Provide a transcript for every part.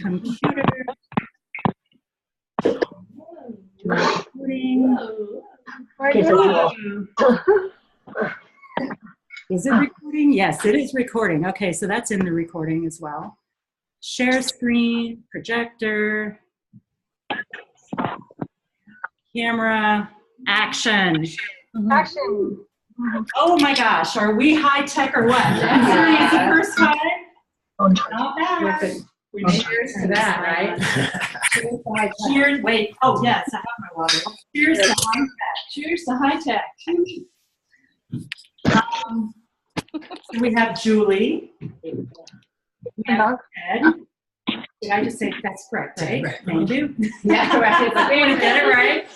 computer. Recording. Is it recording? Yes, it is recording. Okay, so that's in the recording as well. Share screen, projector, camera, action. Action. Oh my gosh, are we high tech or what? That's the first time. Not bad. We cheers to that, right? Cheers. Wait. Oh yes, I have my water. Cheers to high tech. Cheers to high tech. So we have Julie. We have Ed. Did I just say that's correct, right? Right. Thank you. Yeah, correct. It's like, we want to get it right.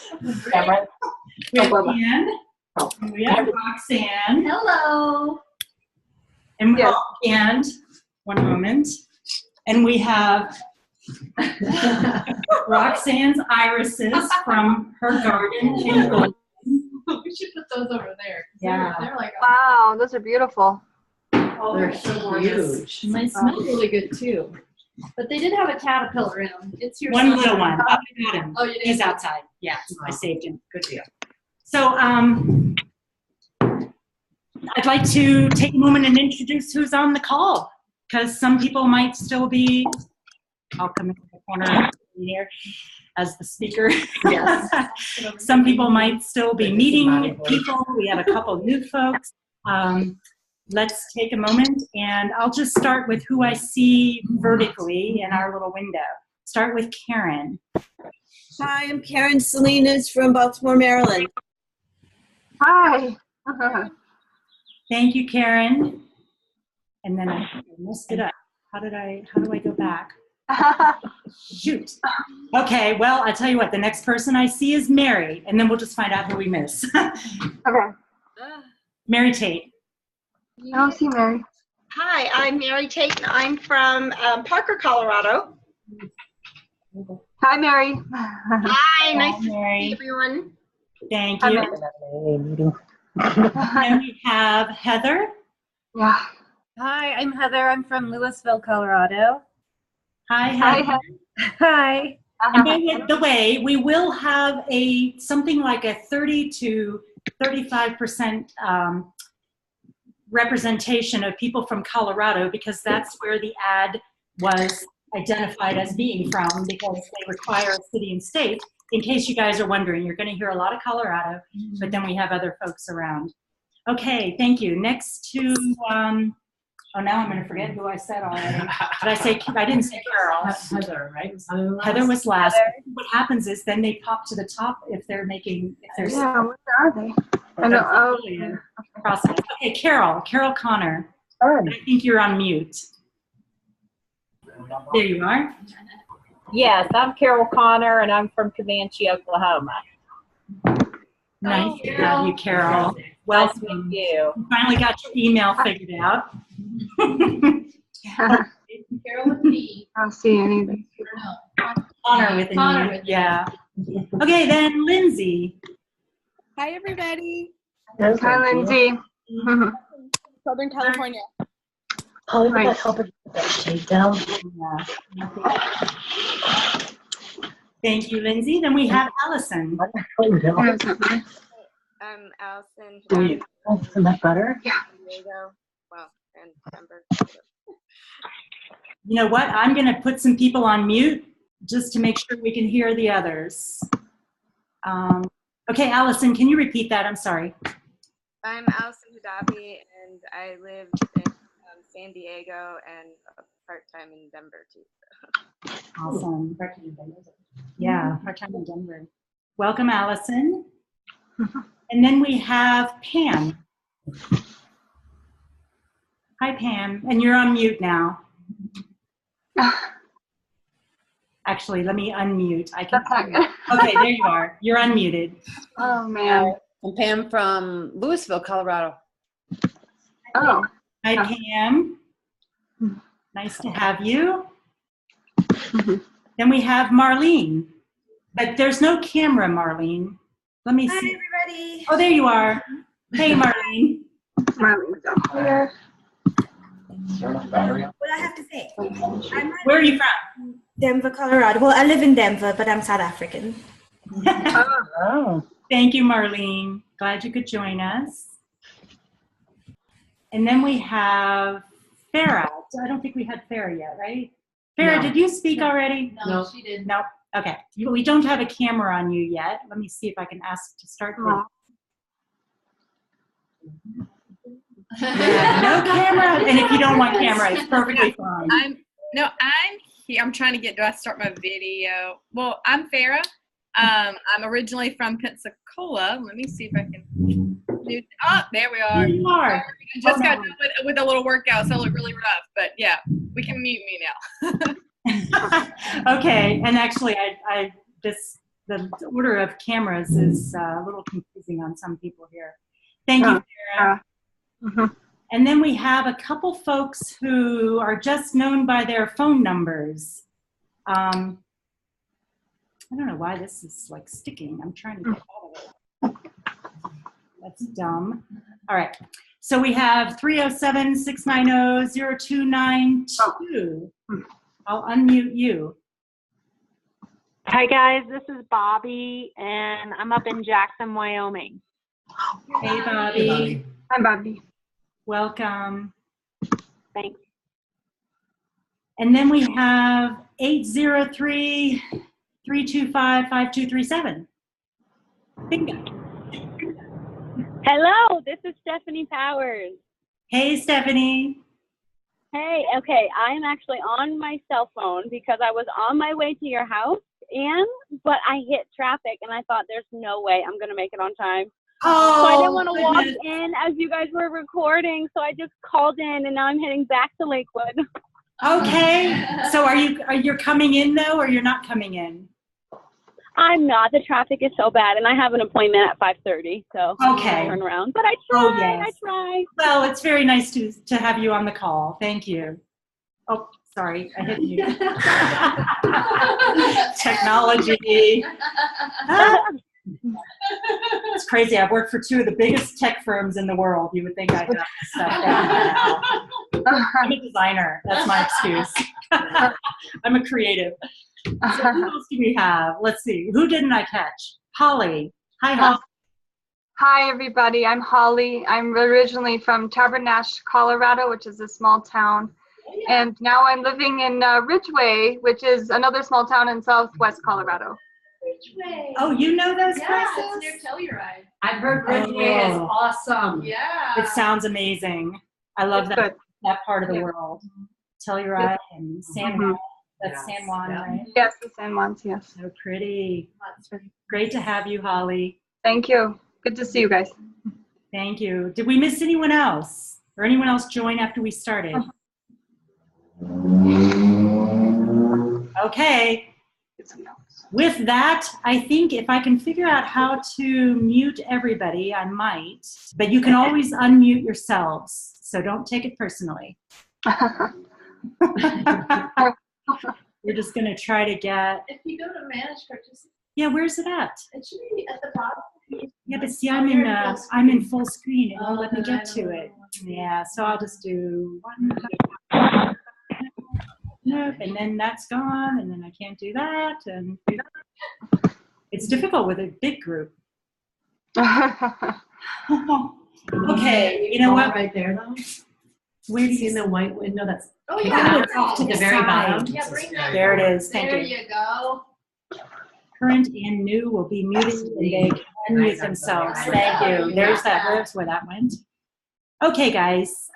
We have Ann. And we have Roxanne. Hello. And Yes. and one moment. And we have Roxanne's irises from her garden in Golden. We should put those over there. Yeah. They're like, Wow, those are beautiful. oh, They're so gorgeous. huge. And they smell really good too. But they did have a caterpillar in them. It's your One son. little one. Oh, I got him. Oh, you did? He's outside. Yeah, I saved him. Good deal. So, I'd like to take a moment and introduce who's on the call, because some people might still be, I'll come into the corner here as the speaker. Yes. Some people might still be meeting people. We have a couple new folks. Let's take a moment, and I'll just start with who I see vertically in our little window. Start with Karen. Hi, I'm Karen Salinas from Baltimore, Maryland. Hi. Thank you, Karen. And then I messed it up. How do I go back? Shoot. Okay, well, I'll tell you what, the next person I see is Mary, and then we'll just find out who we miss. Okay. Mary Tate. I don't see Mary. Hi, I'm Mary Tate, and I'm from Parker, Colorado. Hi, Mary. Hi, nice to see Mary. everyone. Thank Hi, you. Mary. And we have Heather. Yeah. Hi, I'm Heather. I'm from Louisville, Colorado. Hi, Hi, Heather. Hi. And by the way, we will have something like a 30 to 35% representation of people from Colorado, because that's where the ad was identified as being from, because they require a city and state. In case you guys are wondering, you're going to hear a lot of Colorado, but then we have other folks around. Okay, thank you. Next to, oh, now I'm going to forget who I said already. I didn't say Carol. Heather, right? Heather was last. What happens is then they pop to the top if they're Yeah, where are they? I know. Oh, process. Okay, Carol Connor. oh. I think you're on mute. There you are. Yes, I'm Carol Connor, and I'm from Comanche, Oklahoma. Nice to have you, Carol. Nice to Welcome. meet you. You finally got your email figured out. Carol with me. I don't see any of these. Connor with an Connor E. with an E. Yeah. Okay, then Lindsay. Hi, everybody. Hi, Lindsay. Southern California. Oh, Nice. that help with that shakedown. Thank you, Lindsay. Then we have Allison. I'm Allison. Isn't that better? Diego. Well, and Denver. You know what? I'm going to put some people on mute just to make sure we can hear the others. Okay, Allison, can you repeat that? I'm sorry. I'm Allison Hadabi, and I live in San Diego and part-time in Denver, too. Awesome. Yeah, part-time in Denver. Welcome, Allison. And then we have Pam. Hi, Pam. And you're on mute now. Actually, let me unmute. Okay, there you are. You're unmuted. Oh, man. I'm Pam from Louisville, Colorado. Oh. Hi, Pam. Nice to have you. Then we have Marlene. But there's no camera, Marlene. Let me see. Hi, everybody. Oh, there you are. Hey, Marlene. Marlene's up here. What I have to say. Where are you from? Denver, Colorado. Well, I live in Denver, but I'm South African. Oh. Thank you, Marlene. Glad you could join us. And then we have Farah. I don't think we had Farah yet, right? Farah, No. did you speak already? No, she did. No. Okay. We don't have a camera on you yet. Let me see if I can ask to start with. Yeah, no camera. And if you don't want camera, it's perfectly fine. I'm here. I'm trying to get. Do I start my video? Well, I'm Farah. I'm originally from Pensacola. Let me see if I can. Oh, there we are. Here you are. I just got done with a little workout, so I look really rough. But yeah, we can mute me now. Okay. And actually, the order of cameras is a little confusing on some people here. Thank you, Farah. And then we have a couple folks who are just known by their phone numbers. I don't know why this is like sticking. I'm trying to get out of it. That's dumb. All right. So we have 307-690-0292. I'll unmute you. Hi guys, this is Bobby, and I'm up in Jackson, Wyoming. Hey, Bobby. Hi, Bobby. Welcome. Thanks. And then we have 803-325-5237. Bingo. Hello, this is Stephanie Powers. Hey, Stephanie. Hey, okay, I am actually on my cell phone because I was on my way to your house, but I hit traffic, and I thought there's no way I'm going to make it on time. Oh, so I didn't want to walk in as you guys were recording, so I just called in, and now I'm heading back to Lakewood. Okay. So are you coming in though, or you're not coming in? I'm not. The traffic is so bad, and I have an appointment at 5:30, so Okay. I'll turn around. But I try. Oh, yes. I try. Well, it's very nice to have you on the call. Thank you. Oh, sorry, I hit you. Technology. It's crazy. I've worked for two of the biggest tech firms in the world. You would think I got this stuff down now. I'm a designer. That's my excuse. I'm a creative. So who else do we have? Let's see. Who didn't I catch? Holly. Hi, Holly. Hi, everybody. I'm Holly. I'm originally from Tabernash, Colorado, which is a small town. And now I'm living in Ridgway, which is another small town in southwest Colorado. Ridgway. Oh, you know those Yeah, places? it's near Telluride. I've heard Ridgway is Oh. awesome. Yeah. It sounds amazing. I love It's that good. part of the Yeah. world. Telluride and San Juan. That's San Juan, Yeah. right? Yes, the San Juans, yes. So pretty. Great to have you, Holly. Thank you. Good to see you guys. Thank you. Did we miss anyone else? Or anyone else join after we started? Okay. With that, I think if I can figure out how to mute everybody, I might. But you can always unmute yourselves, so don't take it personally. We're just going to try to get... If you go to manage participants, Yeah, where's it at? it should be at the bottom. Yeah, but see, I'm in full screen. It won't let me get to it. Yeah, so I'll just do one. Nope, and then that's gone, and then I can't do that, and it's difficult with a big group. Okay, you know what? Right there, though. Where do See you in the white window that's Oh, Oh, yeah. it's off to the very side. bottom. Yeah, bring that. There it is. Thank There you. you go. Current and new will be muted, and they can unmute themselves. Thank you. There's that. There's where that went. Okay, guys.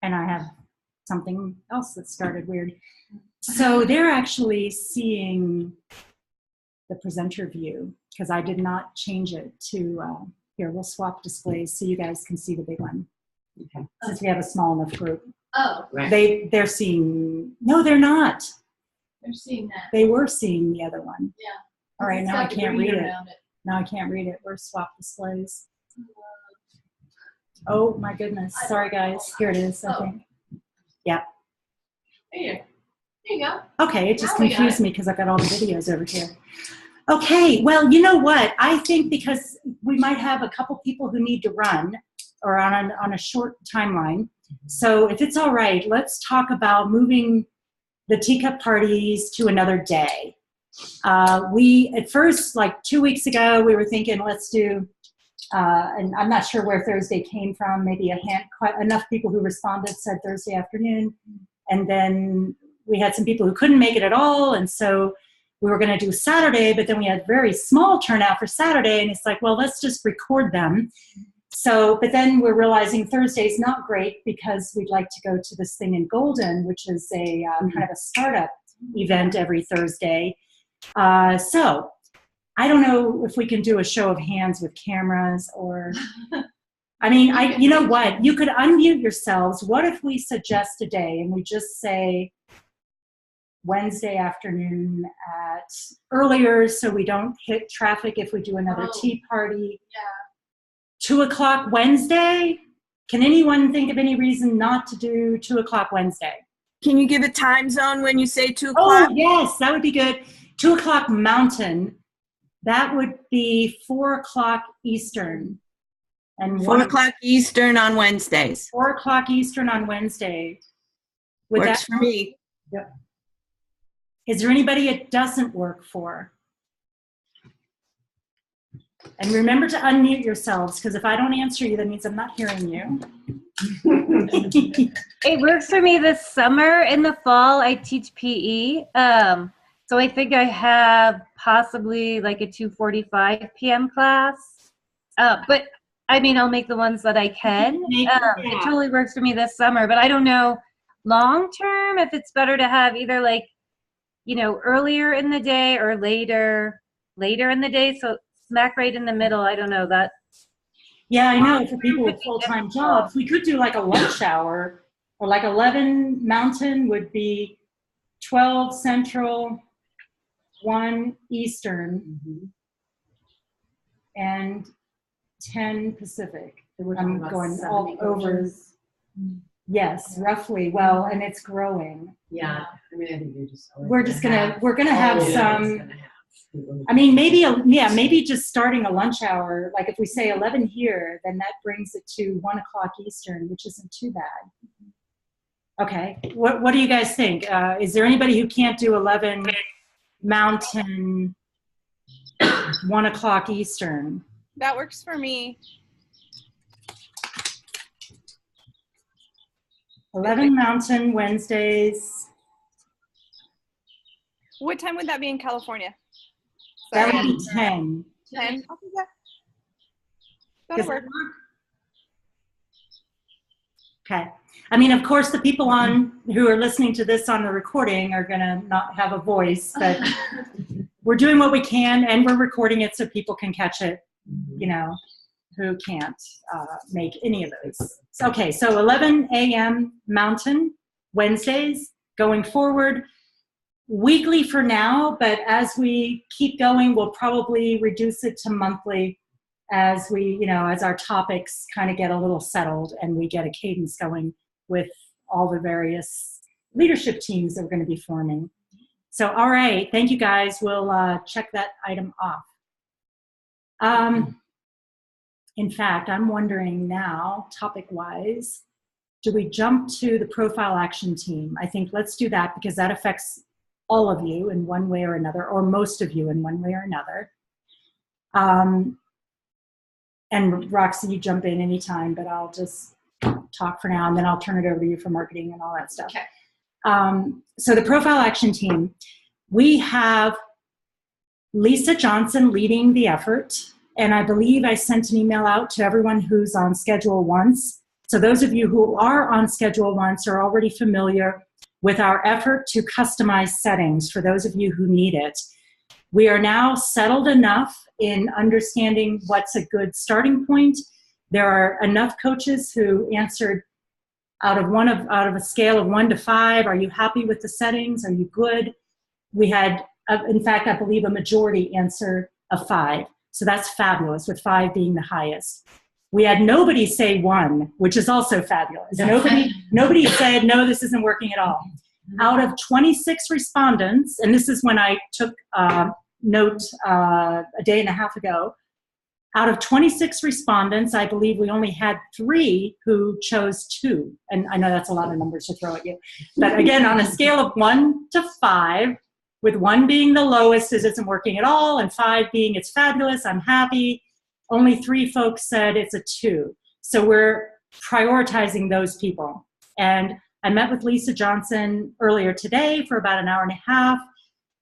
And I have something else that started weird. So they're actually seeing the presenter view because I did not change it to, here, we'll swap displays so you guys can see the big one. Okay. Since we have a small enough group. Oh, Right. They're seeing, no, they're not. they're seeing that. They were seeing the other one. Yeah. All right, It's now I got the can't green read it. around it. Now I can't read it. Where's swap displays? Oh my goodness. Sorry guys. Here it is, I Oh. think. Yeah. Here you go. Okay, it just Now we got confused me because I've got all the videos over here. Okay, well, you know what? I think because we might have a couple people who need to run or on a short timeline, So if it's all right, let's talk about moving the teacup parties to another day. We, at first, like 2 weeks ago, we were thinking, let's do, and I'm not sure where Thursday came from, maybe quite enough people who responded said Thursday afternoon. And then we had some people who couldn't make it at all. And so we were going to do Saturday, but then we had very small turnout for Saturday. And it's like, well, let's just record them. So, but then we're realizing Thursday's not great because we'd like to go to this thing in Golden, which is a kind of a startup event every Thursday. So I don't know if we can do a show of hands with cameras or, I mean, you know what? You could unmute yourselves. What if we suggest a day and we just say Wednesday afternoon at earlier so we don't hit traffic if we do another tea party? Yeah. 2 o'clock Wednesday? Can anyone think of any reason not to do 2 o'clock Wednesday? Can you give a time zone when you say 2 o'clock? Oh, yes, that would be good. 2 o'clock Mountain. That would be 4 o'clock Eastern. And 4 o'clock Eastern on Wednesdays. 4 o'clock Eastern on Wednesday. Would Works for me. Yep. Is there anybody it doesn't work for? And remember to unmute yourselves, because if I don't answer you, that means I'm not hearing you. It works for me this summer. In the fall, I teach PE. So I think I have possibly like a 2:45 p.m. class. But I mean, I'll make the ones that I can. It totally works for me this summer, but I don't know long term if it's better to have either like, you know, earlier in the day or later in the day. So smack right in the middle. I don't know that. Yeah, I know for people with full-time jobs, we could do like a lunch hour or like 11 Mountain would be 12 Central, 1 Eastern, and 10 Pacific. I'm going all over. Yes, roughly. Well, and it's growing. Yeah, I mean, I think we're gonna have some. I mean, maybe just starting a lunch hour. Like if we say 11 here, then that brings it to 1 o'clock Eastern, which isn't too bad. Okay, what do you guys think? Is there anybody who can't do 11 Mountain, 1 o'clock Eastern? That works for me. 11 Mountain Wednesdays. What time would that be in California? That would be 10. 10? That'll work. Okay. I mean, of course, the people who are listening to this on the recording are going to not have a voice, but we're doing what we can, and we're recording it so people can catch it, you know, who can't make any of those. Okay, so 11 a.m. Mountain, Wednesdays, going forward. Weekly for now, but as we keep going, we'll probably reduce it to monthly as we, you know, as our topics kind of get a little settled and we get a cadence going with all the various leadership teams that we're going to be forming. So, all right, thank you guys. We'll check that item off. In fact, I'm wondering now, topic-wise, do we jump to the profile action team? I think let's do that because that affects all of you in one way or another, or most of you in one way or another. And Roxy, you jump in anytime, but I'll just talk for now, and then I'll turn it over to you for marketing and all that stuff. Okay. So the profile action team, we have Lisa Johnson leading the effort, and I believe I sent an email out to everyone who's on Schedule Once. So those of you who are on Schedule Once are already familiar with our effort to customize settings for those of you who need it. We are now settled enough in understanding what's a good starting point. There are enough coaches who answered out of a scale of 1 to 5, are you happy with the settings? Are you good? We had, in fact, I believe a majority answer a 5. So that's fabulous, with 5 being the highest. We had nobody say 1, which is also fabulous. Nobody said, no, this isn't working at all. Out of 26 respondents, and this is when I took note a day and a half ago, Out of 26 respondents, I believe we only had 3 who chose 2. And I know that's a lot of numbers to throw at you. But again, on a scale of 1 to 5, with 1 being the lowest, is isn't working at all, and 5 being it's fabulous, I'm happy, only 3 folks said it's a 2. So we're prioritizing those people. And I met with Lisa Johnson earlier today for about an hour and a half,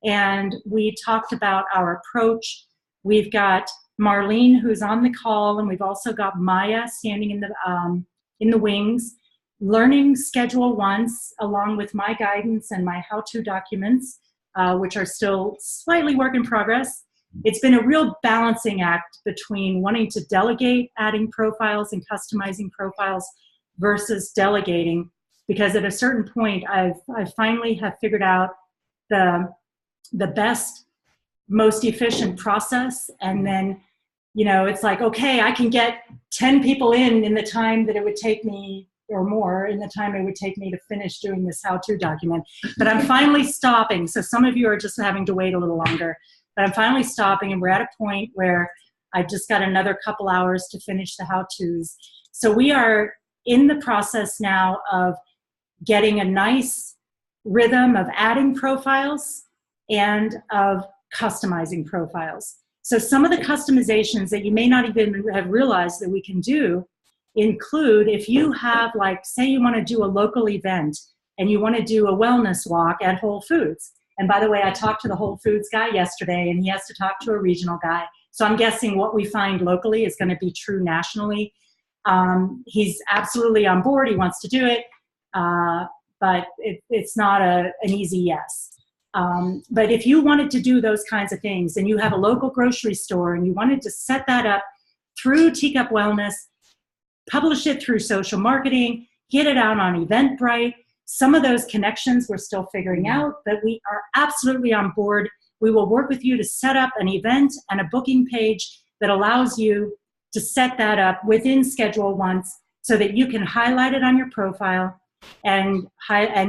and we talked about our approach. We've got Marlene, who's on the call, and we've also got Maya standing in the wings, learning Schedule Once, along with my guidance and my how-to documents, which are still slightly work in progress. It's been a real balancing act between wanting to delegate adding profiles and customizing profiles versus delegating, because at a certain point, I finally have figured out the best, most efficient process, and then it's like, okay, I can get 10 people in the time that it would take me, or more, in the time it would take me to finish doing this how-to document. But I'm finally stopping. So some of you are just having to wait a little longer. But I'm finally stopping, and we're at a point where I've just got another couple hours to finish the how-tos. So we are in the process now of getting a nice rhythm of adding profiles and of customizing profiles. So some of the customizations that you may not even have realized that we can do include, if you have, like, say you want to do a local event and you want to do a wellness walk at Whole Foods. And by the way, I talked to the Whole Foods guy yesterday, and he has to talk to a regional guy. So I'm guessing what we find locally is going to be true nationally. He's absolutely on board. He wants to do it, but it's not an easy yes. But if you wanted to do those kinds of things, and you have a local grocery store and you wanted to set that up through Teacup Wellness, publish it through social marketing, get it out on Eventbrite, some of those connections we're still figuring out, but we are absolutely on board. We will work with you to set up an event and a booking page that allows you to set that up within Schedule Once, so that you can highlight it on your profile and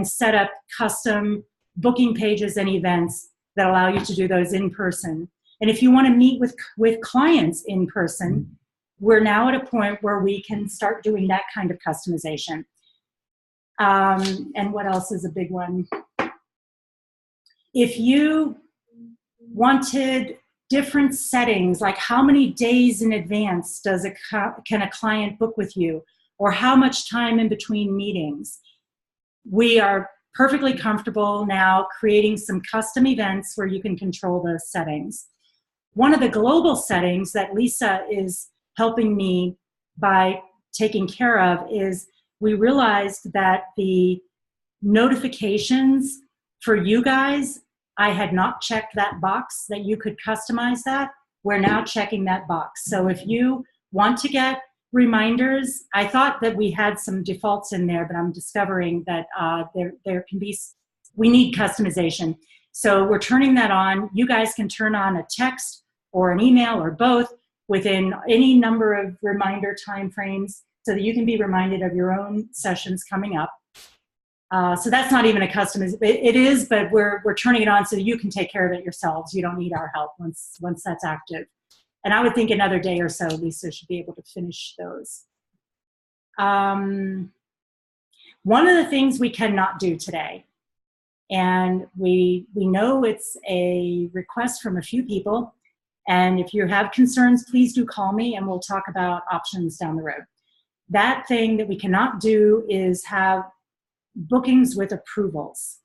set up custom booking pages and events that allow you to do those in person. And if you want to meet with clients in person, we're now at a point where we can start doing that kind of customization. And what else is a big one? If you wanted different settings, like how many days in advance can a client book with you, or how much time in between meetings, we are perfectly comfortable now creating some custom events where you can control those settings. One of the global settings that Lisa is helping me by taking care of is, we realized that the notifications for you guys, I had not checked that box that you could customize that. We're now checking that box. So if you want to get reminders, I thought that we had some defaults in there, but I'm discovering that there can be, we need customization. So we're turning that on. You guys can turn on a text or an email or both within any number of reminder timeframes, so that you can be reminded of your own sessions coming up. So that's not even a customization. It is, but we're turning it on so that you can take care of it yourselves. You don't need our help once that's active. And I would think another day or so, Lisa should be able to finish those. One of the things we cannot do today, and we know it's a request from a few people, and if you have concerns, please do call me and we'll talk about options down the road. That thing that we cannot do is have bookings with approvals.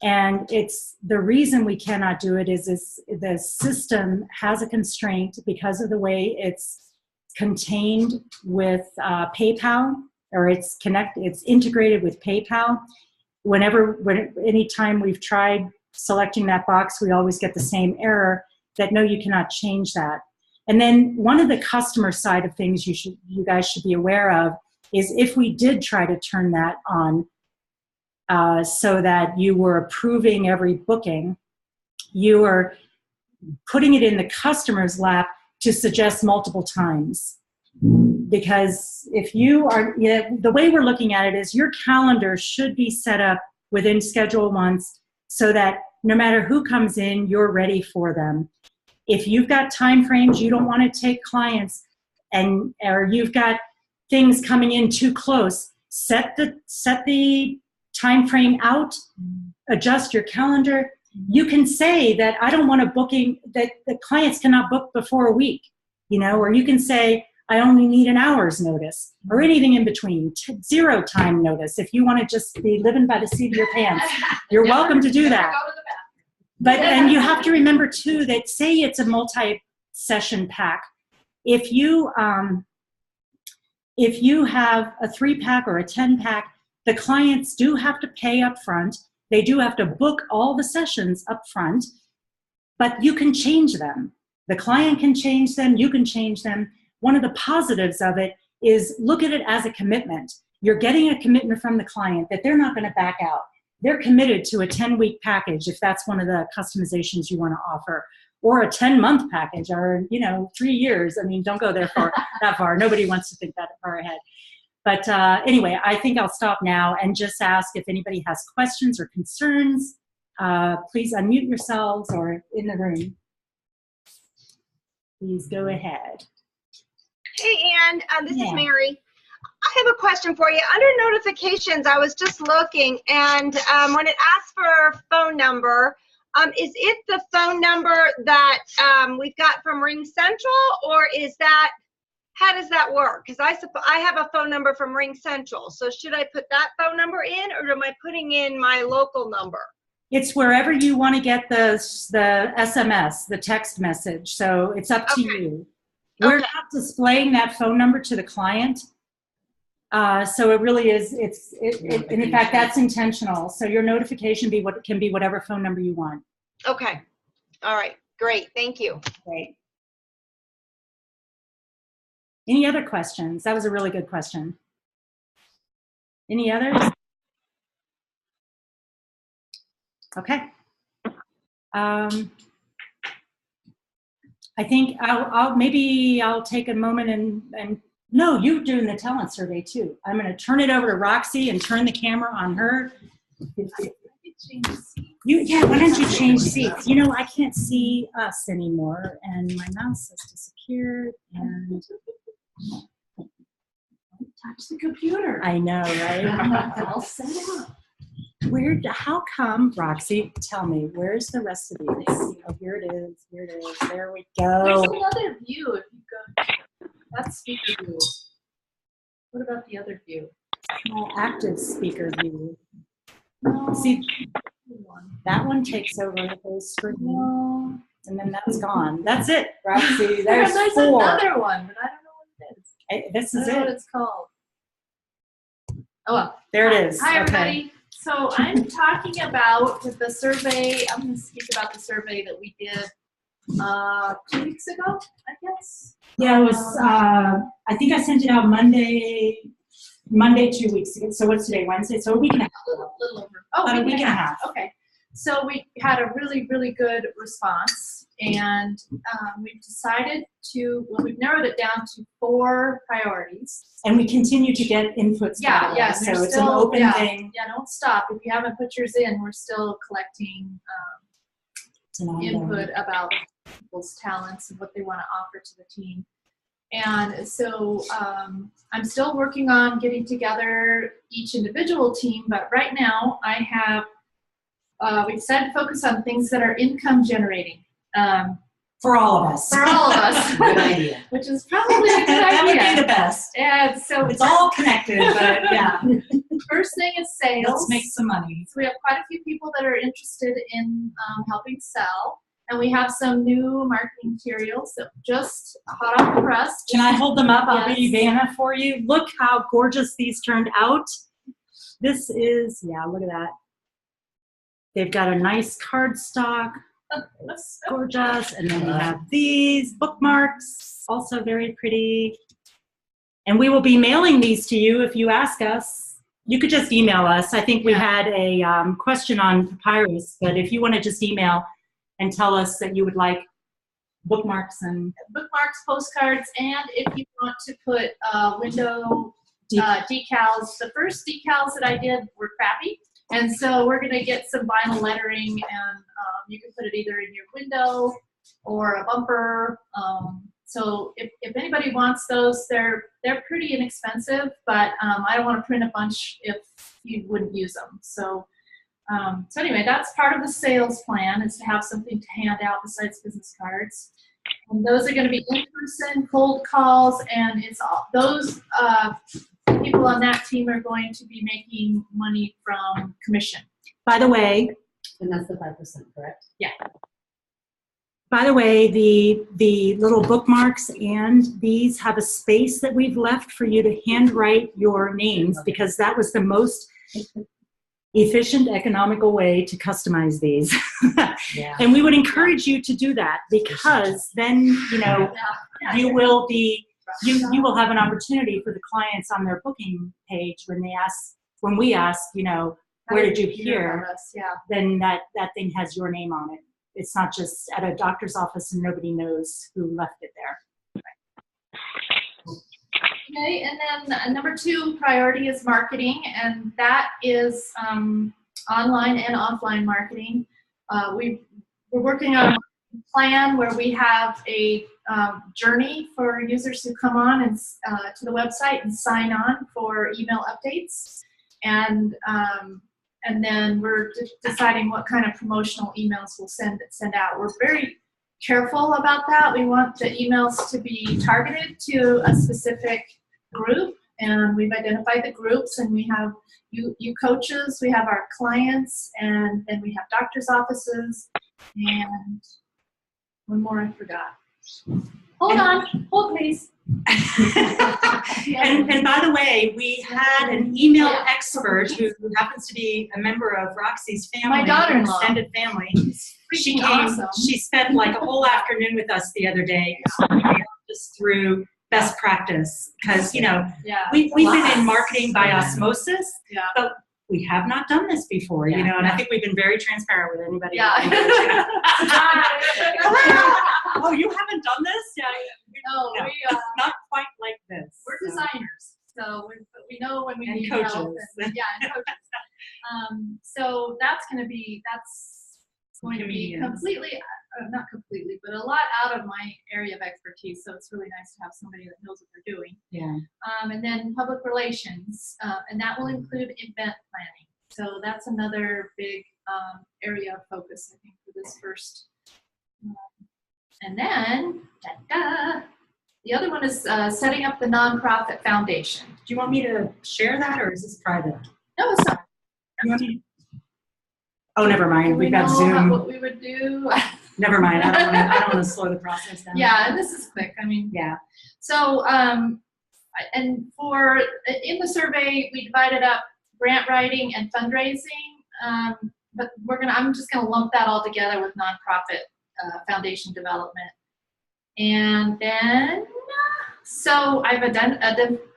And it's the reason we cannot do it is the system has a constraint because of the way it's contained with PayPal, or it's integrated with PayPal. Anytime we've tried selecting that box, we always get the same error that no, you cannot change that. And then one of the customer side of things you guys should be aware of is, if we did try to turn that on so that you were approving every booking, you are putting it in the customer's lap to suggest multiple times. Because if you are, the way we're looking at it is, your calendar should be set up within Schedule Once so that no matter who comes in, you're ready for them. If you've got time frames you don't want to take clients, or you've got things coming in too close, set the time frame out, adjust your calendar. You can say that I don't want a booking, that the clients cannot book before a week, or you can say I only need an hour's notice, or anything in between, 0 time notice. If you want to just be living by the seat of your pants, you're welcome to do that. And you have to remember too that, say it's a multi-session pack, if you have a 3-pack or a 10-pack, the clients do have to pay up front. They do have to book all the sessions up front, but you can change them. The client can change them, you can change them. One of the positives of it is look at it as a commitment. You're getting a commitment from the client that they're not going to back out. They're committed to a 10-week package if that's one of the customizations you want to offer, or a 10-month package, or 3 years. I mean, don't go that far. Nobody wants to think that far ahead. But anyway, I think I'll stop now and just ask if anybody has questions or concerns. Please unmute yourselves, or in the room. Please go ahead. Hey, Ann, this is Mary. I have a question for you. Under notifications, I was just looking, and when it asks for a phone number, is it the phone number that we've got from Ring Central, or is that, how does that work? Because I have a phone number from Ring Central, so should I put that phone number in, or am I putting in my local number? It's wherever you want to get the SMS, the text message, so it's up to you. We're not displaying that phone number to the client. So it really is, and in fact, that's intentional. So your notification can be whatever phone number you want. Okay. All right. Great. Thank you. Great. Any other questions? That was a really good question. Any others? Okay. I think I'll take a moment and no, you're doing the talent survey too. I'm going to turn it over to Roxy and turn the camera on her. Yeah, why don't you change seats? I can't see us anymore, and my mouse has disappeared. And touch the computer. I know, right? All set up. How come, Roxy, tell me, where's the rest of these? Oh, here it is, there we go. There's another view if you go, that's speaker view. What about the other view? Active speaker view. No. See, that one takes over the whole screen, and then that's gone. That's it, Roxy, there's 4. Another one, but I don't know what it is. This is I don't know it. what it's called. Oh, well. There it is. Hi, okay. everybody. So I'm talking about the survey. I'm going to speak about the survey that we did 2 weeks ago, I guess. Yeah, it was, I think I sent it out Monday 2 weeks ago. So what's today, Wednesday? So a week and a half. A little over. Oh, About a week and a half. Okay. So we had a really, really good response, and we've decided we've narrowed it down to 4 priorities. And we continue to get inputs. Yeah. So it's an open thing. Yeah, don't stop. If you haven't put yours in, we're still collecting input about people's talents and what they want to offer to the team. And so I'm still working on getting together each individual team, but right now I have we decided to focus on things that are income generating. For all of us. For all of us. Good idea. Which is probably a good idea. That would be the best. And so it's all connected, but yeah. First thing is sales. Let's make some money. So we have quite a few people that are interested in helping sell. And we have some new marketing materials that just hot off the press. Can I hold them up? I'll Yes. be Vanna for you. Look how gorgeous these turned out. This is, yeah, look at that. They've got a nice cardstock. That's gorgeous. And then we have these bookmarks, also very pretty. And we will be mailing these to you if you ask us. You could just email us. I think we had a question on Papyrus, but if you want to just email and tell us that you would like bookmarks and postcards, and if you want to put window decals. The first decals that I did were crappy, and so we're going to get some vinyl lettering, and you can put it either in your window or a bumper. So if anybody wants those, they're pretty inexpensive, but I don't want to print a bunch if you wouldn't use them. So anyway, that's part of the sales plan, is to have something to hand out besides business cards. And those are going to be in-person, cold calls, and it's all those people on that team are going to be making money from commission. By the way, And that's the 5%, correct? Yeah. By the way, the little bookmarks and these have a space that we've left for you to handwrite your names, because that was the most efficient, economical way to customize these. Yeah. And we would encourage you to do that, because then, you know, you will be, you will have an opportunity for the clients on their booking page when we ask, you know, where did you hear? Yeah. Then that thing has your name on it. It's not just at a doctor's office and nobody knows who left it there. Okay, and then number 2 priority is marketing, and that is online and offline marketing. We're working on a plan where we have a journey for users who come on and to the website and sign on for email updates, and then we're deciding what kind of promotional emails we'll send out. We're very careful about that. We want the emails to be targeted to a specific group, and we've identified the groups, and we have you coaches, we have our clients, and then we have doctors' offices, and one more I forgot. Hold please. And by the way, we had an email expert who happens to be a member of Roxy's family, My daughter-in-law. extended family. She came, awesome. she spent like a whole afternoon with us the other day, just through best practice, because, you know, Yeah. we've been in marketing by osmosis, Yeah. but we have not done this before, you know, and I think we've been very transparent with anybody. Yeah. Oh, you haven't done this? Yeah. No, No, we, it's not quite like this. we're so. designers, so we know when we And need coaches. help. And coaches. So that's going to be Comedians. completely, not completely, but a lot out of my area of expertise. So it's really nice to have somebody that knows what they're doing. Yeah. And then public relations, and that will include event planning. So that's another big area of focus, I think, for this first. And then, the other one is setting up the nonprofit foundation. Do you want me to share that, or is this private? No, it's not. You want me to- Oh, never mind. Do we We've got know Zoom. what we would do? Never mind. I don't want to slow the process down. Yeah, and this is quick. I mean, Yeah. so, and in the survey, we divided up grant writing and fundraising, but I'm just gonna lump that all together with nonprofit foundation development. And then, so I've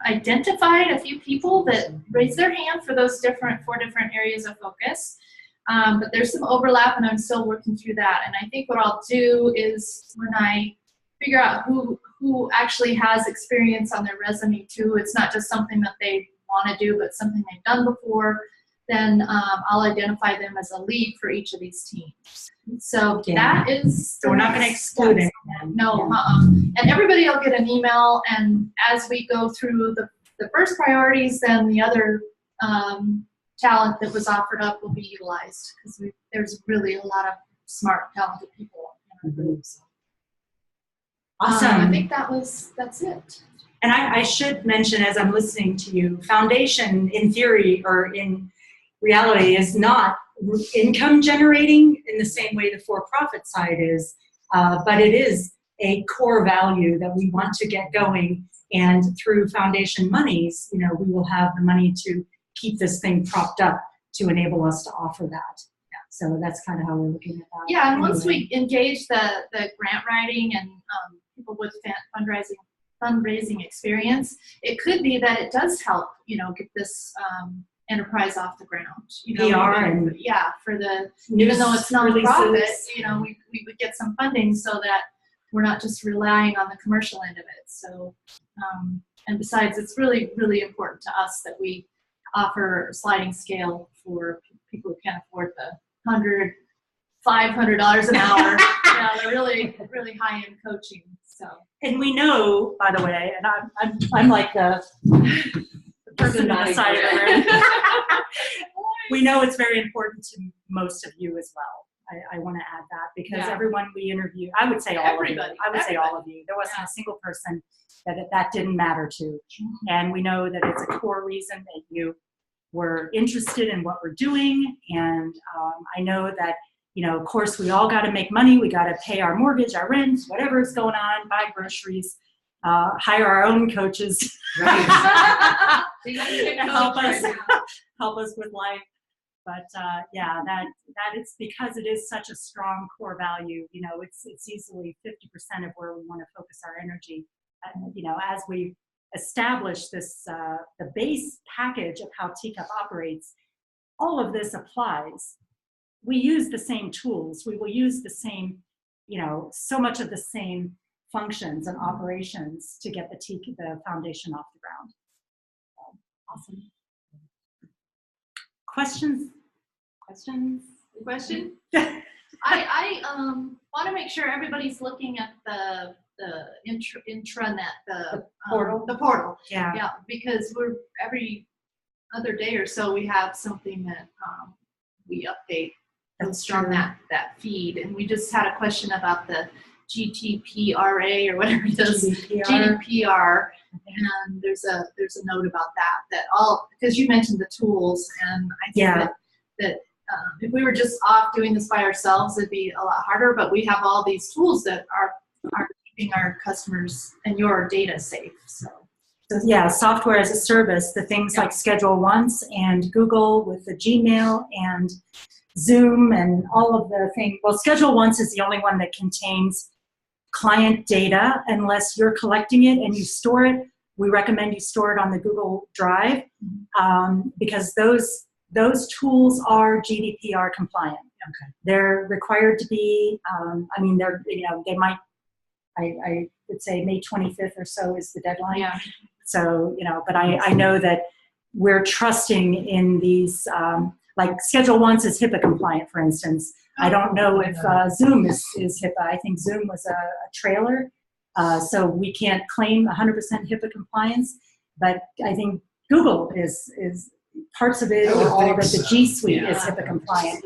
identified a few people that raised their hand for those 4 different areas of focus. But there's some overlap, and I'm still working through that. And I think what I'll do is, when I figure out who actually has experience on their resume too, it's not just something that they want to do, but something they've done before, then I'll identify them as a lead for each of these teams. So that is. So we're not going to exclude anyone. No, and everybody will get an email, and as we go through the first priorities, then the other talent that was offered up will be utilized, because there's really a lot of smart, talented people in our group. So. Awesome. I think that's it. And I should mention, as I'm listening to you, foundation in theory or in reality is not income generating in the same way the for-profit side is, but it is a core value that we want to get going. And through foundation monies, you know, we will have the money to keep this thing propped up to enable us to offer that. Yeah. So that's kind of how we're looking at that. Yeah, and once we engage the grant writing and people with fundraising experience, it could be that it does help, you know, get this enterprise off the ground. You know, PR and for the news even though it's nonprofit, releases. you know, we would get some funding so that we're not just relying on the commercial end of it. So, and besides, it's really, really important to us that we offer a sliding scale for people who can't afford the $500 an hour. Yeah, they're really, really high-end coaching, so. And we know, by the way, and I'm like the person on the side of the room. We know it's very important to most of you as well. I want to add that because Yeah. everyone we interview, I would say all Everybody, of you. I would say all of you. There wasn't a single person that didn't matter to. And we know that it's a core reason that you were interested in what we're doing. And I know that, of course, we all got to make money. We got to pay our mortgage, our rent, whatever is going on, buy groceries, hire our own coaches. Right. help us with life. But that it's because it is such a strong core value. It's easily 50% of where we want to focus our energy. As we establish this, the base package of how Teacup operates, all of this applies. We use the same tools. We will use the same, so much of the same functions and operations to get the foundation off the ground. Awesome. Questions? Question? I want to make sure everybody's looking at the intranet, the portal. The portal. Yeah. Because we're every other day or so we have something that we update based on that feed, and we just had a question about the GDPR or whatever it is. GDPR. And there's a note about that all because you mentioned the tools, and I think that if we were just off doing this by ourselves, it'd be a lot harder. But we have all these tools that are keeping our customers and your data safe. So yeah, software as a service, the things like Schedule Once and Google with the Gmail and Zoom and all of the things. Well, Schedule Once is the only one that contains client data unless you're collecting it and you store it. We recommend you store it on the Google Drive because those tools are GDPR compliant. Okay. They're required to be. They might. I would say May 25th or so is the deadline. Yeah. So but I know that we're trusting in these. Like Schedule Once is HIPAA compliant, for instance. I don't know if Zoom is HIPAA. I think Zoom was a trailer, so we can't claim 100% HIPAA compliance. But I think Google is parts of it, or all of it. The G Suite is HIPAA compliant.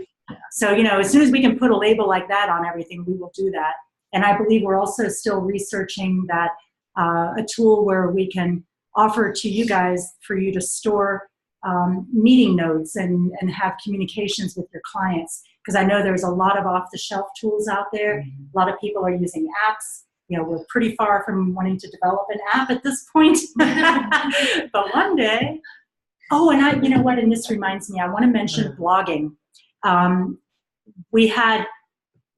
So as soon as we can put a label like that on everything, we will do that. And I believe we're also still researching that a tool where we can offer to you guys for you to store meeting notes and have communications with your clients. Because I know there's a lot of off-the-shelf tools out there. A lot of people are using apps. We're pretty far from wanting to develop an app at this point. But one day, and you know what, and this reminds me, I want to mention blogging. We had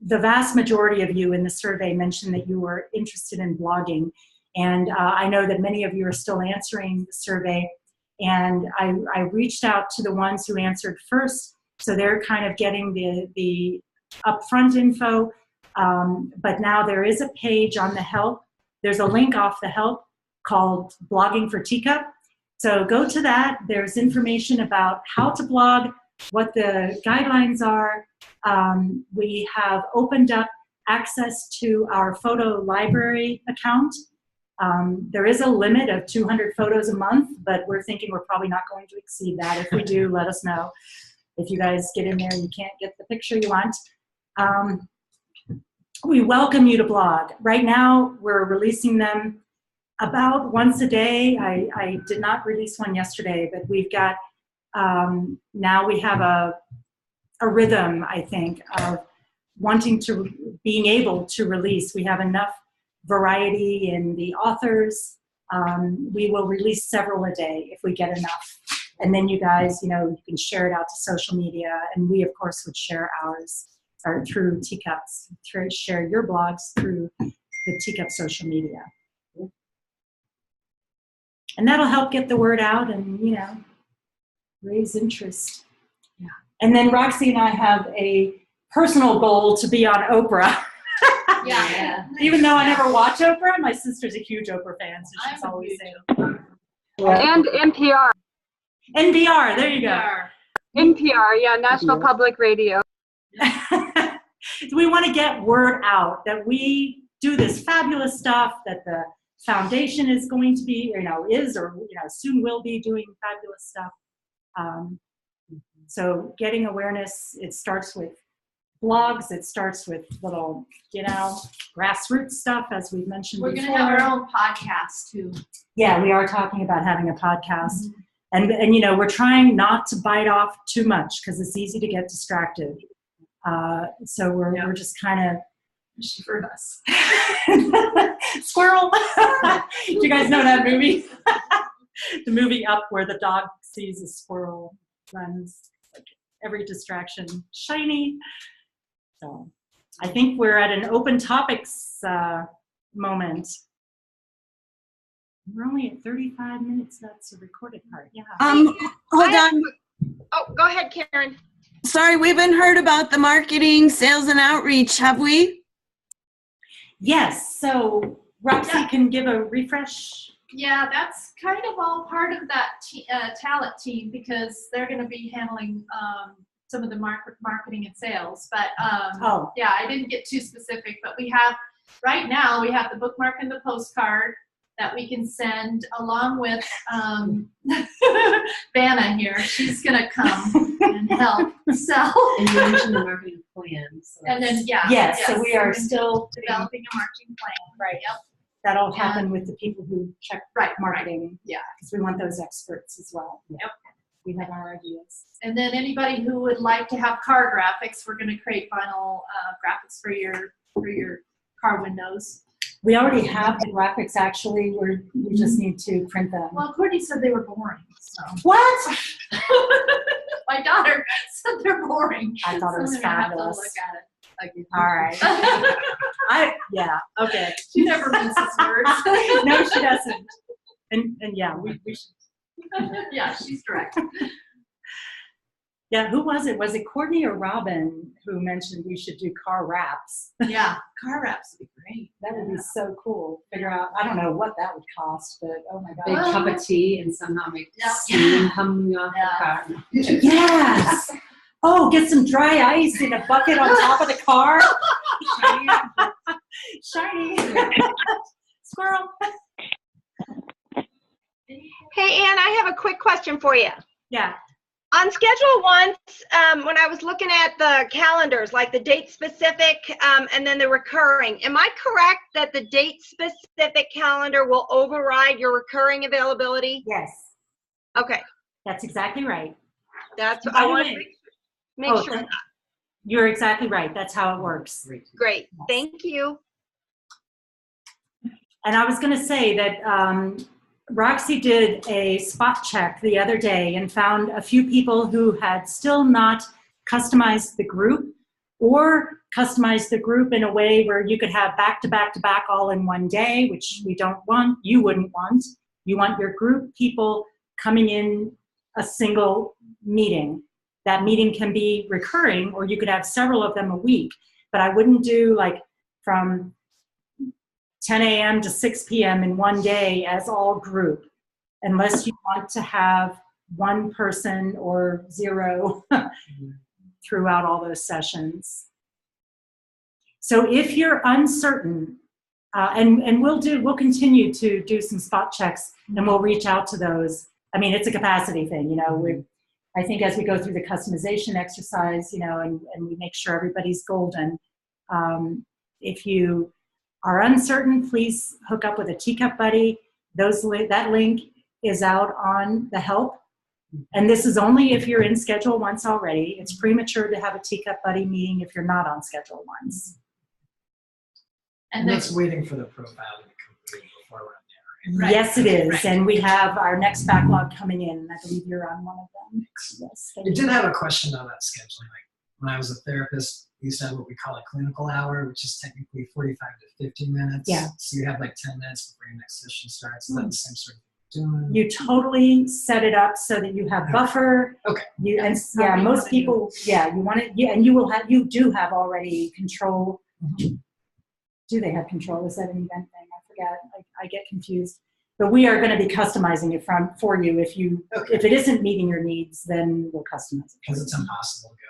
the vast majority of you in the survey mentioned that you were interested in blogging. And I know that many of you are still answering the survey. And I reached out to the ones who answered first. So they're kind of getting the upfront info. But now there is a page on the help. There's a link off the help called Blogging for Teacup. So go to that. There's information about how to blog, what the guidelines are. We have opened up access to our photo library account. There is a limit of 200 photos a month, but we're thinking we're probably not going to exceed that. If we do, let us know. If you guys get in there and you can't get the picture you want. We welcome you to blog. Right now, we're releasing them about once a day. I did not release one yesterday, but we've got, now we have a rhythm, I think, of being able to release. We have enough variety in the authors. We will release several a day if we get enough. And then you guys, you can share it out to social media. And we, of course, would share ours or through Teacups, share your blogs through the Teacup social media. And that'll help get the word out and, raise interest. Yeah. And then Roxy and I have a personal goal to be on Oprah. Yeah. Even though I never watch Oprah, my sister's a huge Oprah fan, so she's always saying. And NPR. NPR, there you go. NPR, yeah, National Public Radio. We want to get word out that we do this fabulous stuff, that the foundation is going to be, is or soon will be doing fabulous stuff. So getting awareness, it starts with blogs, it starts with little, grassroots stuff, as we've mentioned We're before. going to have our own podcast too. Yeah, we are talking about having a podcast. And we're trying not to bite off too much because it's easy to get distracted. So we're just kind of, she heard us. Squirrel. Do you guys know that movie? The movie Up, where the dog sees a squirrel, runs, like every distraction, shiny. So I think we're at an open topics moment. We're only at 35 minutes. That's a recorded part. Yeah. Hold on. Oh, go ahead, Karen. Sorry, we haven't heard about the marketing, sales, and outreach, have we? Yes. So Roxy can give a refresh. Yeah, that's kind of all part of that talent team, because they're going to be handling some of the marketing and sales. But yeah, I didn't get too specific, but right now we have the bookmark and the postcard that we can send along with Vanna here. She's going to come and help sell. And you mentioned the marketing plan. So And then, Yes, so we are still developing a marketing plan. Right. Yep. That'll happen with the people who check marketing. Yeah. Because we want those experts as well. Yep. We have our ideas. And then anybody who would like to have car graphics, we're going to create vinyl graphics for your car windows. We already have the graphics, actually. We just need to print them. Well, Courtney said they were boring. So. What? My daughter said they're boring. I thought it was so I'm gonna fabulous. have to look at it again. All right. Okay. She never minces words. No, she doesn't. And yeah, we should. Yeah, she's direct. Yeah, who was it? Was it Courtney or Robin who mentioned we should do car wraps? Yeah, car wraps would be great. That would be so cool. Figure out, I don't know what that would cost, but oh my big God. cup of tea and somehow make steam coming off the car. Yes. Oh, get some dry ice in a bucket on top of the car. Shiny. Squirrel. Hey, Ann, I have a quick question for you. Yeah. On Schedule Once, when I was looking at the calendars, like the date specific and then the recurring, am I correct that the date specific calendar will override your recurring availability? Yes. Okay. That's exactly right. That's what I want to make sure. You're exactly right. That's how it works. Great. Thank you. And I was going to say that Roxy did a spot check the other day and found a few people who had still not customized the group, or customized the group in a way where you could have back to back to back all in one day, which we don't want, you wouldn't want. You want your group people coming in a single meeting. That meeting can be recurring, or you could have several of them a week, but I wouldn't do like from 10 a.m. to 6 p.m. in one day as all group, unless you want to have one person or zero throughout all those sessions. So if you're uncertain, and we'll continue to do some spot checks, and we'll reach out to those. I mean, it's a capacity thing, I think as we go through the customization exercise, and we make sure everybody's golden, if you are uncertain, please hook up with a Teacup Buddy. That link is out on the help. And this is only if you're in Schedule Once already. It's premature to have a Teacup Buddy meeting if you're not on Schedule Once. And that's waiting for the profile to be complete before we're on there. Right? Yes, it is. Right. And we have our next backlog coming in. I believe you're on one of them. Yes, I did have a question on that scheduling. Like when I was a therapist, we used to have what we call a clinical hour, which is technically 45 to 50 minutes. Yeah. So you have like 10 minutes before your next session starts. Is that the same sort of thing? You totally set it up so that you have buffer. Okay. Most people, you want it, and you do have already control. Mm-hmm. Do they have control? Is that an event thing? I forget. I get confused. But we are going to be customizing it for you. If it isn't meeting your needs, then we'll customize it. Because it's impossible to go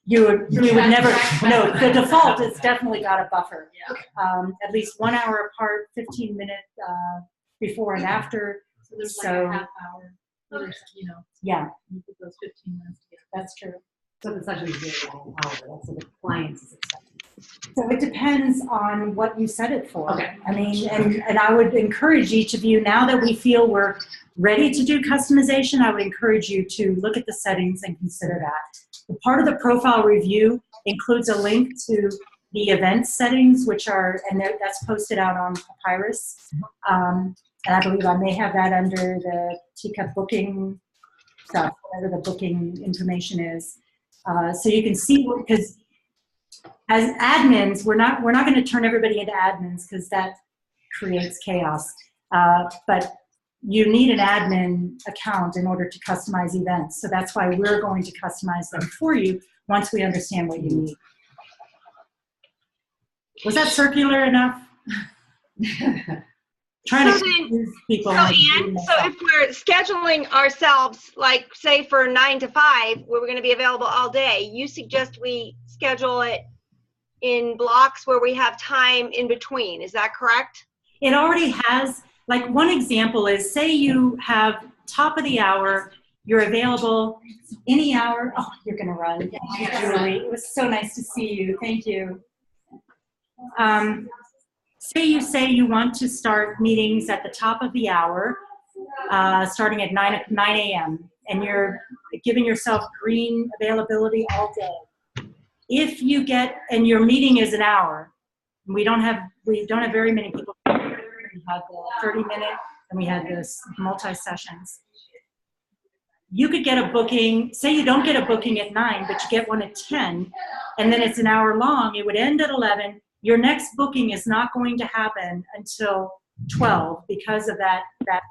you would never, no, the default has definitely got a buffer. At least 1 hour apart, 15 minutes before and after. So there's like a half hour. You know, Yeah, you put those 15 minutes together. that's true. So it's actually zero hour, that's what the client is expecting. So it depends on what you set it for. Okay. I mean, and I would encourage each of you, now that we feel we're ready to do customization, I would encourage you to look at the settings and consider that. The part of the profile review includes a link to the event settings, which are, and that's posted out on Papyrus. And I believe I may have that under the Teacup booking stuff, whatever the booking information is. So you can see, because as admins, we're not going to turn everybody into admins because that creates chaos. But you need an admin account in order to customize events. So that's why we're going to customize them for you once we understand what you need. Was that circular enough? Trying to confuse people. So Ann, so if we're scheduling ourselves, like say for 9 to 5, where we're going to be available all day, you suggest we schedule it in blocks where we have time in between. Is that correct? It already has, like one example is, say you have top of the hour, you're available any hour. Oh, you're going to run. Thank you, Julie. It was so nice to see you. Thank you. Say you want to start meetings at the top of the hour, starting at 9 a.m., and you're giving yourself green availability all day. If you get, and your meeting is an hour, we don't have very many people. We had the 30-minute, and we had this multi-sessions. You could get a booking, say you don't get a booking at 9, but you get one at 10, and then it's an hour long. It would end at 11. Your next booking is not going to happen until 12 because of that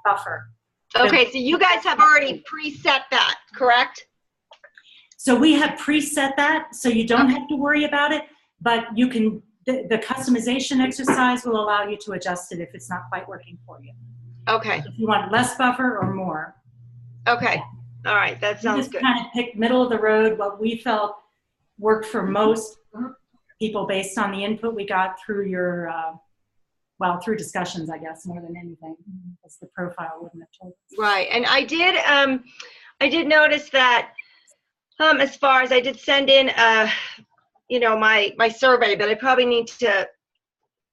buffer. Okay, so you guys have already preset that, correct? So we have preset that, so you don't have to worry about it, but you can, the customization exercise will allow you to adjust it if it's not quite working for you. Okay. If you want less buffer or more. Okay, all right, that sounds We just good. kind of picked middle of the road, what we felt worked for most people based on the input we got through your, through discussions, I guess, more than anything, because the profile wouldn't have told us. Right, and I did notice that as far as I did send in, my survey, but I probably need to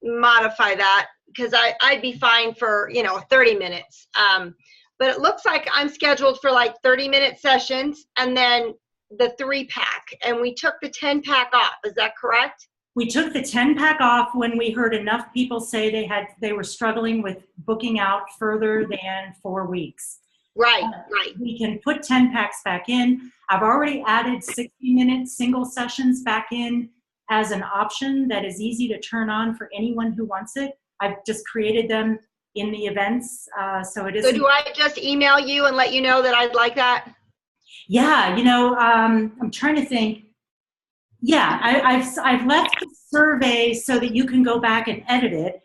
modify that because I'd be fine for, 30 minutes. But it looks like I'm scheduled for like 30-minute sessions and then the 3-pack, and we took the 10-pack off. Is that correct? We took the 10-pack off when we heard enough people say they were struggling with booking out further than 4 weeks. Right, right. We can put 10 packs back in. I've already added 60-minute single sessions back in as an option that is easy to turn on for anyone who wants it. I've just created them in the events, so it is. So do I just email you and let you know that I'd like that? Yeah, I'm trying to think. Yeah, I've left the survey so that you can go back and edit it.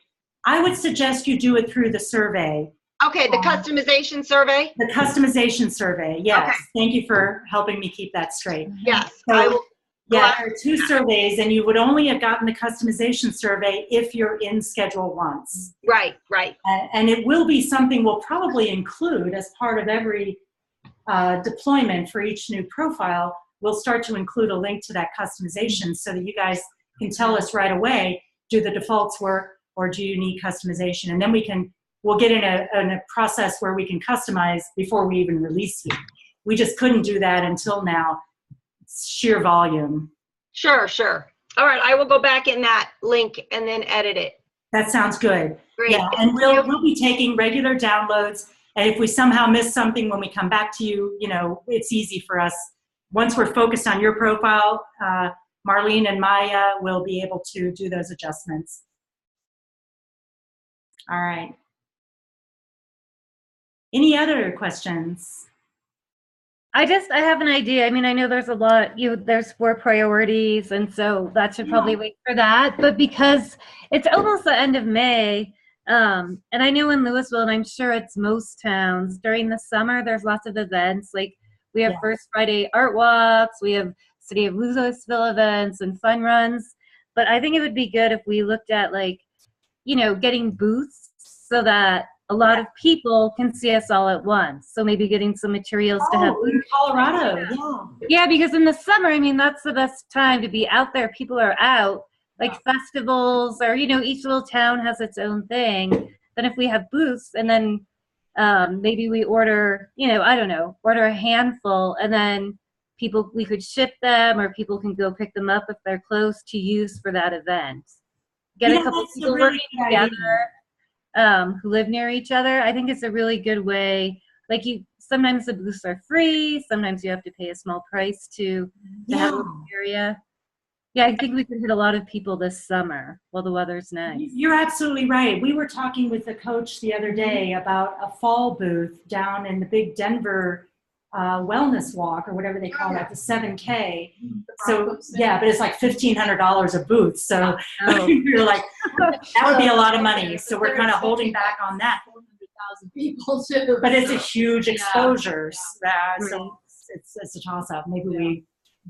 I would suggest you do it through the survey. Okay, the customization survey? The customization survey, yes. Okay. Thank you for helping me keep that straight. Yes, So, I will. Yeah, there are 2 surveys, and you would only have gotten the customization survey if you're in Schedule once. Right, right. And it will be something we'll probably include as part of every deployment for each new profile. We'll start to include a link to that customization so that you guys can tell us right away, do the defaults work or do you need customization? And then we'll get in a process where we can customize before we even release you. We just couldn't do that until now. Sheer volume. Sure, sure. All right, I will go back in that link and then edit it. That sounds good. Great. Yeah, and we'll be taking regular downloads, and if we somehow miss something when we come back to you, it's easy for us. Once we're focused on your profile, Marlene and Maya will be able to do those adjustments. All right. Any other questions? I have an idea. I mean, I know there's a lot, there's 4 priorities, and so that should probably wait for that. But because it's almost the end of May, and I know in Louisville, and I'm sure it's most towns, during the summer, there's lots of events. Like we have First Friday art walks, we have City of Louisville events and fun runs. But I think it would be good if we looked at like, you know, getting booths so that a lot of people can see us all at once. So maybe getting some materials to have. In Colorado, yeah. Yeah, because in the summer, I mean, that's the best time to be out there. People are out, like festivals, or, you know, each little town has its own thing. Then if we have booths, and then maybe we order, you know, I don't know, order a handful, and then we could ship them, or people can go pick them up if they're close to use for that event. Get a couple people working together who live near each other. I think it's a really good way. Like, sometimes the booths are free, sometimes you have to pay a small price to have a area. Yeah, I think we could hit a lot of people this summer while the weather's nice. You're absolutely right. We were talking with the coach the other day about a fall booth down in the big Denver wellness walk, or whatever they call it, the 7K. So yeah, but it's like $1,500 a booth. So you're like, that would be a lot of money. So we're kind of holding back on that. 400,000 people too. But it's a huge exposure. So it's a toss up. Maybe we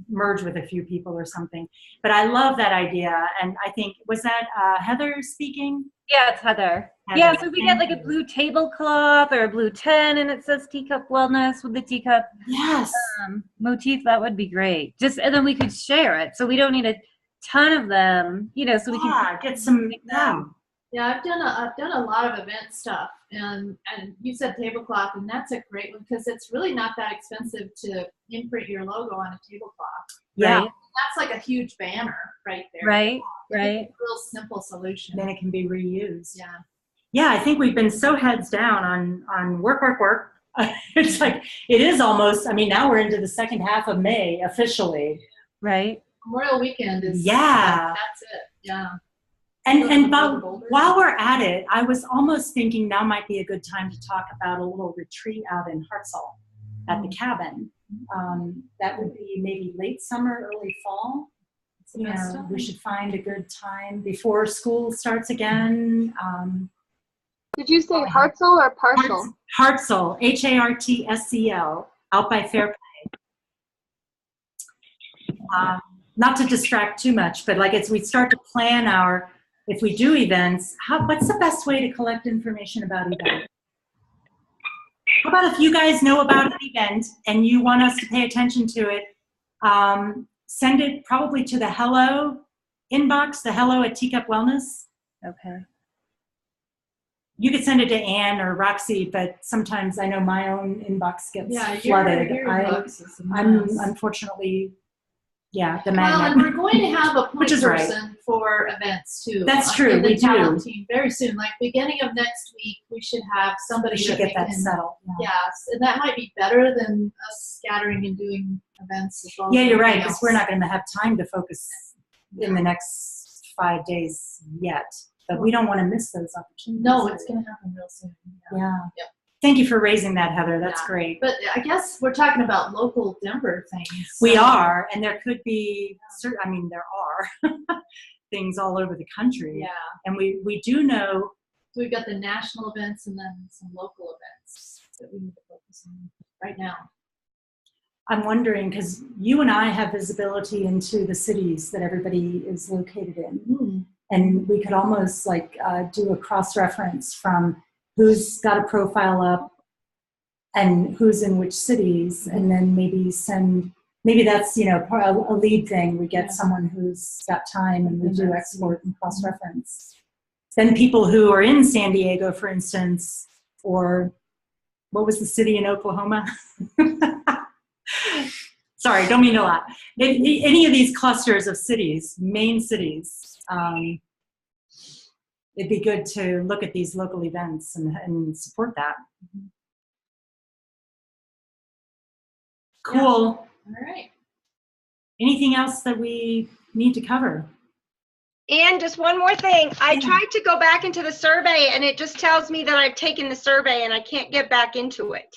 merge with a few people or something. But I love that idea. And I think, was that Heather speaking? Yeah, it's Heather. Yeah, so if we get like a blue tablecloth or a blue tent and it says Teacup Wellness with the teacup motif, that would be great. Just, and then we could share it. So we don't need a ton of them, you know, so we can get some. Yeah, I've done a lot of event stuff, and you said tablecloth, and that's a great one because it's really not that expensive to imprint your logo on a tablecloth. Yeah, that's like a huge banner right there. Right. It's a real simple solution. Then it can be reused. Yeah. Yeah, I think we've been so heads down on work. It's like, it is almost, I mean, now we're into the second half of May officially. Right. Memorial Weekend is, that's it. Yeah. And while we're at it, I was almost thinking now might be a good time to talk about a little retreat out in Hartselle at the cabin. That would be maybe late summer, early fall. You know, we should find a good time before school starts again. Did you say Hartselle or Partial? Hartselle, Hartscl, out by Fair Play. Not to distract too much, but like as we start to plan if we do events, what's the best way to collect information about events? How about if you guys know about an event and you want us to pay attention to it, send it probably to the hello inbox, the hello at Teacup Wellness. Okay. You could send it to Anne or Roxy, but sometimes I know my own inbox gets flooded. I'm unfortunately, the magnet. Well, and we're going to have a point person right. for events too. That's true. In the We talent do. team very soon, like beginning of next week, we should have somebody We should get that settled. Yes, and that might be better than us scattering and doing events as well. Yeah, you're right, because we're not going to have time to focus in the next 5 days yet. But we don't want to miss those opportunities. No, it's going to happen real soon. Yeah. Yep. Thank you for raising that, Heather. That's great. But I guess we're talking about local Denver things. We are, and there could be certain, I mean, there are things all over the country. Yeah. And we do know. We've got the national events and then some local events that we need to focus on right now. I'm wondering, because you and I have visibility into the cities that everybody is located in. Mm-hmm. And we could almost like do a cross-reference from who's got a profile up and who's in which cities, and then maybe that's, you know, a lead thing. We get someone who's got time and we do export and cross-reference. Then people who are in San Diego, for instance, or what was the city in Oklahoma? Sorry, don't mean to laugh. Any of these clusters of cities, main cities, it'd be good to look at these local events and support that. Cool. Yeah. All right. Anything else that we need to cover? And just one more thing. I tried to go back into the survey and it just tells me that I've taken the survey and I can't get back into it.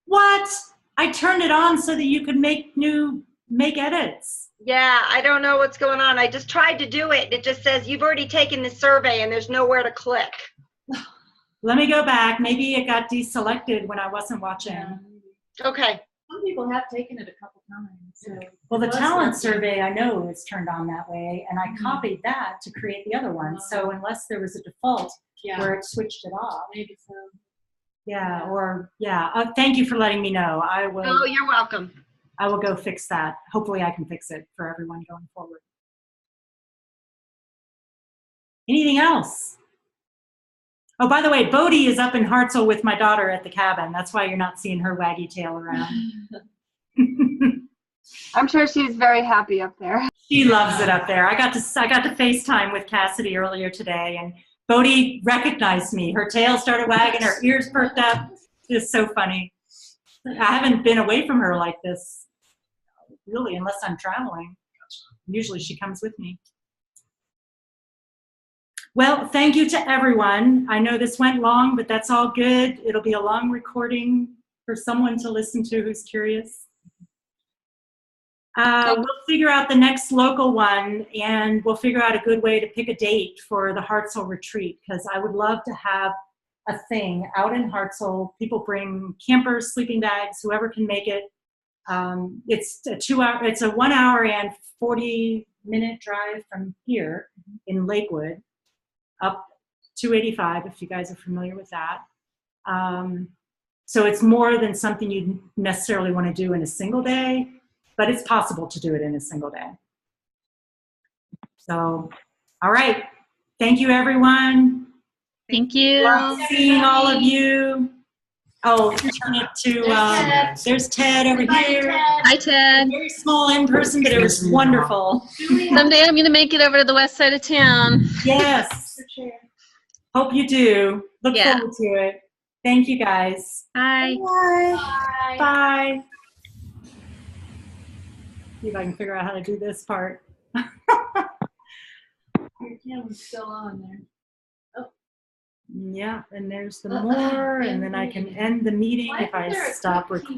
What? I turned it on so that you could make edits. Yeah, I don't know what's going on. I just tried to do it. It just says you've already taken the survey and there's nowhere to click. Let me go back. Maybe it got deselected when I wasn't watching. Okay. some people have taken it a couple times. So Well, the Plus, talent that's- survey I know is turned on that way, and I Mhm. copied that to create the other one. So unless there was a default Yeah, where it switched it off. maybe so. Yeah, or, yeah. Thank you for letting me know. I Oh, will, you're welcome. I will go fix that. Hopefully I can fix it for everyone going forward. Anything else? Oh, by the way, Bodie is up in Hartselle with my daughter at the cabin. That's why you're not seeing her waggy tail around. I'm sure she's very happy up there. She loves it up there. I got to FaceTime with Cassidy earlier today, and Bodie recognized me. Her tail started wagging, her ears perked up. It's so funny. I haven't been away from her like this, really, unless I'm traveling. Usually she comes with me. Well, thank you to everyone. I know this went long, but that's all good. It'll be a long recording for someone to listen to who's curious. We'll figure out the next local one, and we'll figure out a good way to pick a date for the Hartselle retreat, because I would love to have a thing out in Hartselle. People bring campers, sleeping bags, whoever can make it. It's a 1 hour and 40-minute drive from here in Lakewood up 285, if you guys are familiar with that. So it's more than something you necessarily want to do in a single day, but it's possible to do it in a single day. So, all right. Thank you, everyone. Thank you. Love seeing all of you. Oh, turn it to, there's Ted over here. Hi, Ted. Very small in person, but it was wonderful. Someday I'm going to make it over to the west side of town. Yes. Hope you do. Look Yeah. forward to it. Thank you, guys. Bye. Bye. Bye. See if I can figure out how to do this part. Your camera's still on there. Yeah, and there's the more, and then I can end the meeting if I stop recording.